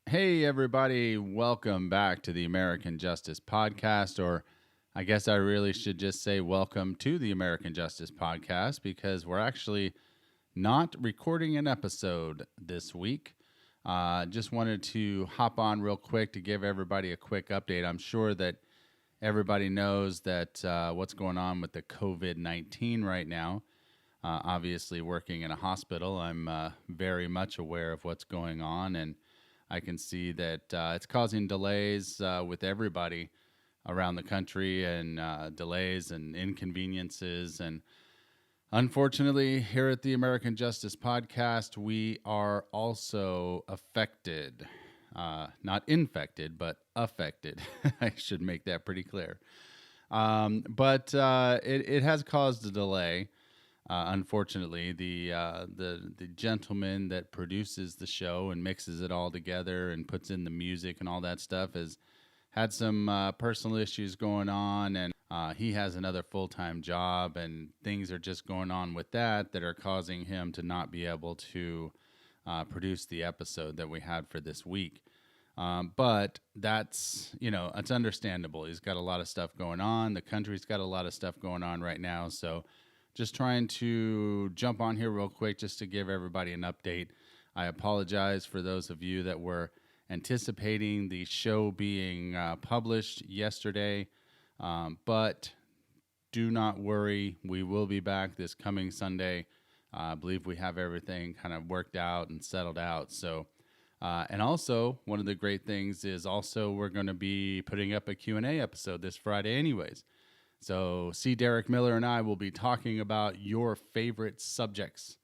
Hey, everybody. Welcome back to the American Justice Podcast, or I guess I really should just say welcome to the American Justice Podcast because we're actually not recording an episode this week. Just wanted to hop on real quick to give everybody a quick update. I'm sure that everybody knows that what's going on with the COVID-19 right now. Obviously, working in a hospital, I'm very much aware of what's going on, and I can see that it's causing delays with everybody around the country and delays and inconveniences. And unfortunately, here at the American Justice Podcast, we are also affected. Not infected, but affected. I should make that pretty clear. But it has caused a delay. Unfortunately, the gentleman that produces the show and mixes it all together and puts in the music and all that stuff has had some personal issues going on, and he has another full-time job, and things are just going on with that are causing him to not be able to produce the episode that we had for this week. But that's, it's understandable. He's got a lot of stuff going on. The country's got a lot of stuff going on right now, so just trying to jump on here real quick just to give everybody an update. I apologize for those of you that were anticipating the show being published yesterday, but do not worry. We will be back this coming Sunday. I believe we have everything kind of worked out and settled out. So, and also, one of the great things is also we're going to be putting up a Q&A episode this Friday anyways. So, C. Derek Miller and I will be talking about your favorite subjects.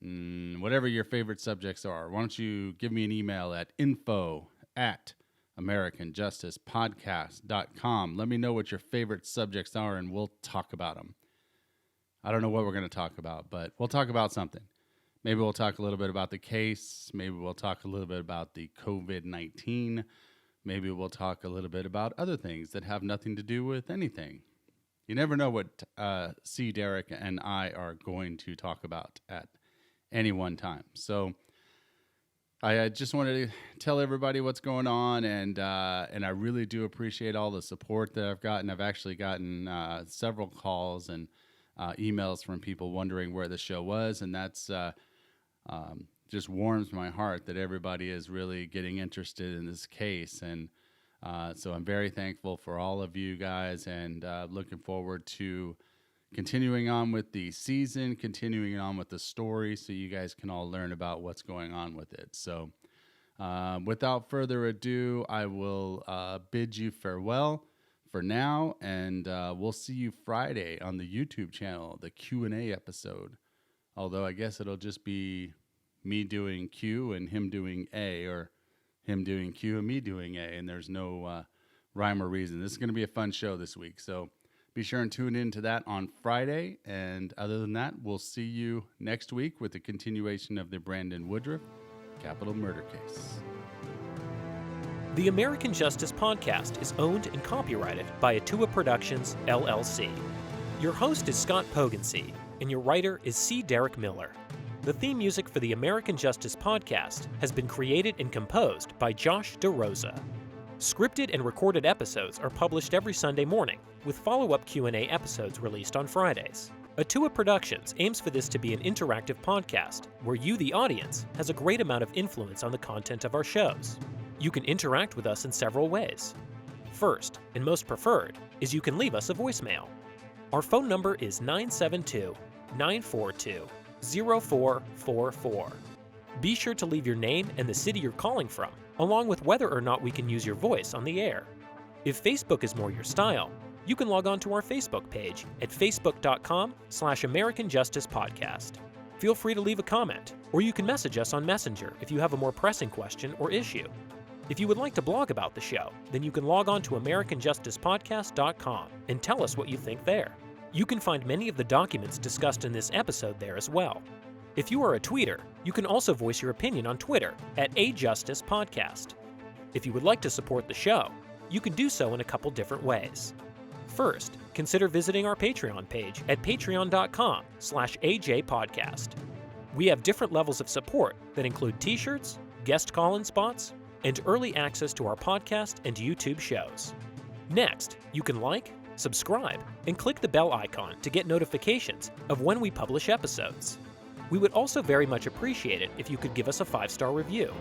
Whatever your favorite subjects are. Why don't you give me an email at info@americanjusticepodcast.com. Let me know what your favorite subjects are, and we'll talk about them. I don't know what we're going to talk about, but we'll talk about something. Maybe we'll talk a little bit about the case. Maybe we'll talk a little bit about the COVID-19. Maybe we'll talk a little bit about other things that have nothing to do with anything. You never know what C. Derek and I are going to talk about at any one time. So I just wanted to tell everybody what's going on, and I really do appreciate all the support that I've gotten. I've actually gotten several calls and emails from people wondering where the show was, and that's just warms my heart that everybody is really getting interested in this case. And so I'm very thankful for all of you guys, and looking forward to continuing on with the season, continuing on with the story, so you guys can all learn about what's going on with it. So without further ado, I will bid you farewell for now, and we'll see you Friday on the YouTube channel, the Q&A episode. Although I guess it'll just be me doing Q and him doing A, or him doing Q and me doing A, and there's no rhyme or reason. This is going to be a fun show this week, so be sure and tune in to that on Friday. And other than that, we'll see you next week with the continuation of the Brandon Woodruff capital murder case. The American Justice Podcast is owned and copyrighted by Atua Productions, LLC. Your host is Scott Pogensee, and your writer is C. Derek Miller. The theme music for the American Justice Podcast has been created and composed by Josh DeRosa. Scripted and recorded episodes are published every Sunday morning, with follow-up Q&A episodes released on Fridays. Atua Productions aims for this to be an interactive podcast, where you, the audience, has a great amount of influence on the content of our shows. You can interact with us in several ways. First, and most preferred, is you can leave us a voicemail. Our phone number is 972-942-0444. Be sure to leave your name and the city you're calling from, along with whether or not we can use your voice on the air. If Facebook is more your style, you can log on to our Facebook page at facebook.com/American Justice Podcast. Feel free to leave a comment, or you can message us on Messenger if you have a more pressing question or issue. If you would like to blog about the show, then you can log on to AmericanJusticePodcast.com and tell us what you think there. You can find many of the documents discussed in this episode there as well. If you are a tweeter, you can also voice your opinion on Twitter at @AJusticePodcast. If you would like to support the show, you can do so in a couple different ways. First, consider visiting our Patreon page at patreon.com/AJPodcast. We have different levels of support that include t-shirts, guest call-in spots, and early access to our podcast and YouTube shows. Next, you can like, subscribe, and click the bell icon to get notifications of when we publish episodes. We would also very much appreciate it if you could give us a 5-star review.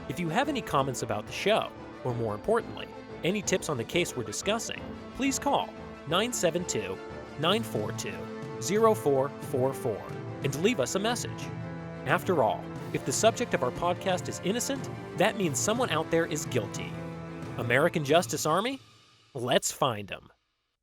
If you have any comments about the show, or more importantly, any tips on the case we're discussing, please call 972-942-0444 and leave us a message. After all, if the subject of our podcast is innocent, that means someone out there is guilty. American Justice Army? Let's find them.